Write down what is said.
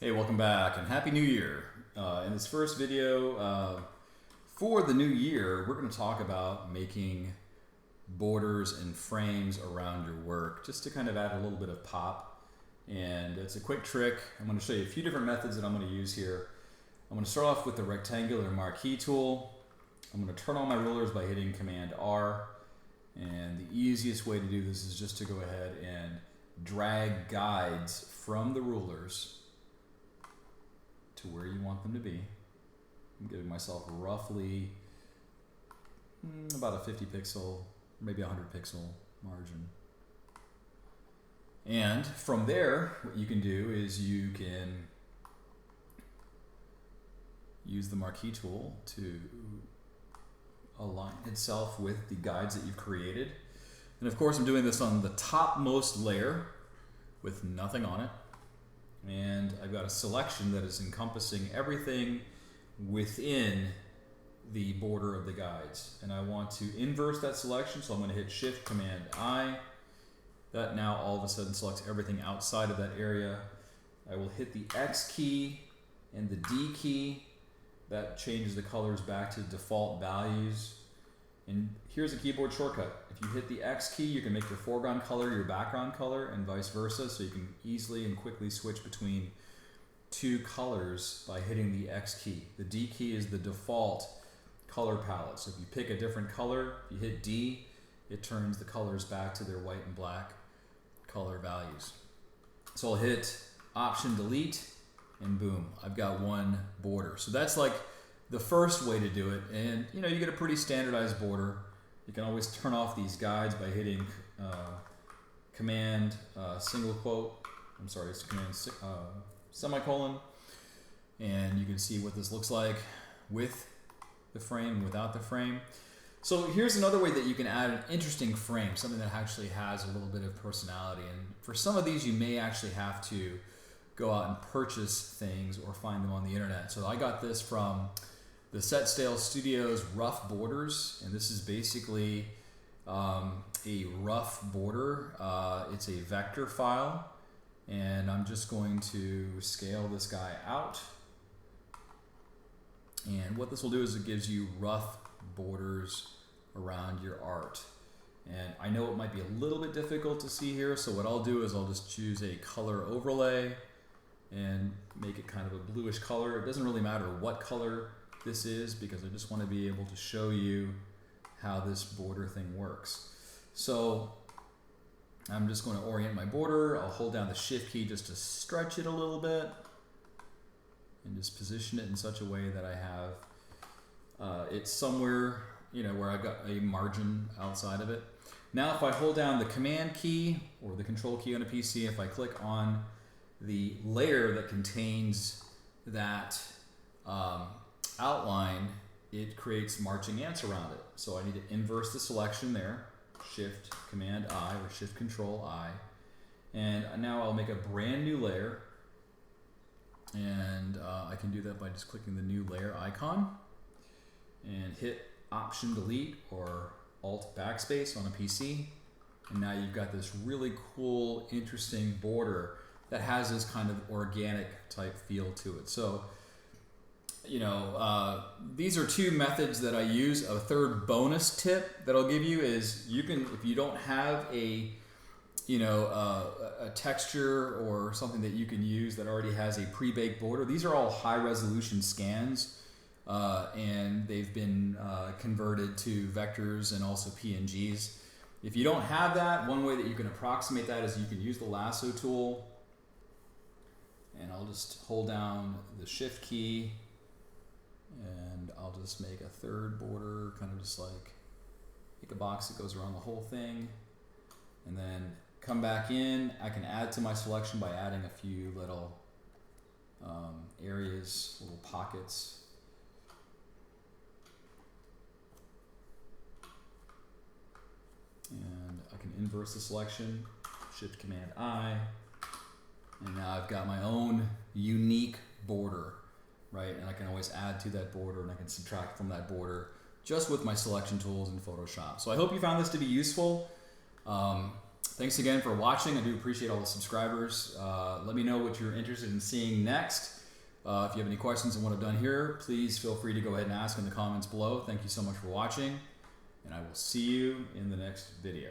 Hey, welcome back and Happy New Year. In this first video for the new year, we're going to talk about making borders and frames around your work just to kind of add a little bit of pop. And it's a quick trick. I'm going to show you a few different methods that I'm going to use here. I'm going to start off with the rectangular marquee tool. I'm going to turn on my rulers by hitting Command R. And the easiest way to do this is just to go ahead and drag guides from the rulers to where you want them to be. I'm giving myself roughly about a 50 pixel, maybe 100 pixel margin. And from there, what you can do is you can use the marquee tool to align itself with the guides that you've created. And of course, I'm doing this on the topmost layer with nothing on it. And I've got a selection that is encompassing everything within the border of the guides. And I want to inverse that selection, so I'm going to hit Shift Command I. That now all of a sudden selects everything outside of that area. I will hit the X key and the D key. That changes the colors back to default values. And here's a keyboard shortcut. If you hit the X key, you can make your foreground color your background color and vice versa, so you can easily and quickly switch between two colors by hitting the X key. The D key is the default color palette. So if you pick a different color, if you hit D, it turns the colors back to their white and black color values. So I'll hit Option Delete and boom, I've got one border. So that's like the first way to do it, and you get a pretty standardized border. You can always turn off these guides by hitting Command single quote. I'm sorry, it's Command semicolon, and you can see what this looks like with the frame and without the frame. So here's another way that you can add an interesting frame, something that actually has a little bit of personality. And for some of these, you may actually have to go out and purchase things or find them on the internet. So I got this from the Set Stale Studios Rough Borders, and this is basically a rough border. It's a vector file, and I'm just going to scale this guy out. And what this will do is it gives you rough borders around your art. And I know it might be a little bit difficult to see here, so what I'll do is I'll just choose a color overlay and make it kind of a bluish color. It doesn't really matter what color this is because I just want to be able to show you how this border thing works. So I'm just going to orient my border. I'll hold down the Shift key just to stretch it a little bit and just position it in such a way that I have it somewhere where I've got a margin outside of it. Now if I hold down the Command key or the Control key on a PC, if I click on the layer that contains that outline, it creates marching ants around it. So I need to inverse the selection there, Shift Command I or Shift Control I, and now I'll make a brand new layer, and I can do that by just clicking the new layer icon and hit Option Delete or Alt Backspace on a PC, and now you've got this really cool, interesting border that has this kind of organic type feel to it. So these are two methods that I use. A third bonus tip that I'll give you is you can, if you don't have a texture or something that you can use that already has a pre-baked border. These are all high resolution scans, and they've been converted to vectors and also PNGs. If you don't have that, one way that you can approximate that is you can use the lasso tool, and I'll just hold down the Shift key and I'll just make a third border, kind of just like make a box that goes around the whole thing, and then come back in. I can add to my selection by adding a few little areas, little pockets. And I can inverse the selection, Shift Command I, and now I've got my own unique border, right? And I can always add to that border, and I can subtract from that border just with my selection tools in Photoshop. So I hope you found this to be useful. Thanks again for watching. I do appreciate all the subscribers. Let me know what you're interested in seeing next. If you have any questions on what I've done here, please feel free to go ahead and ask in the comments below. Thank you so much for watching, and I will see you in the next video.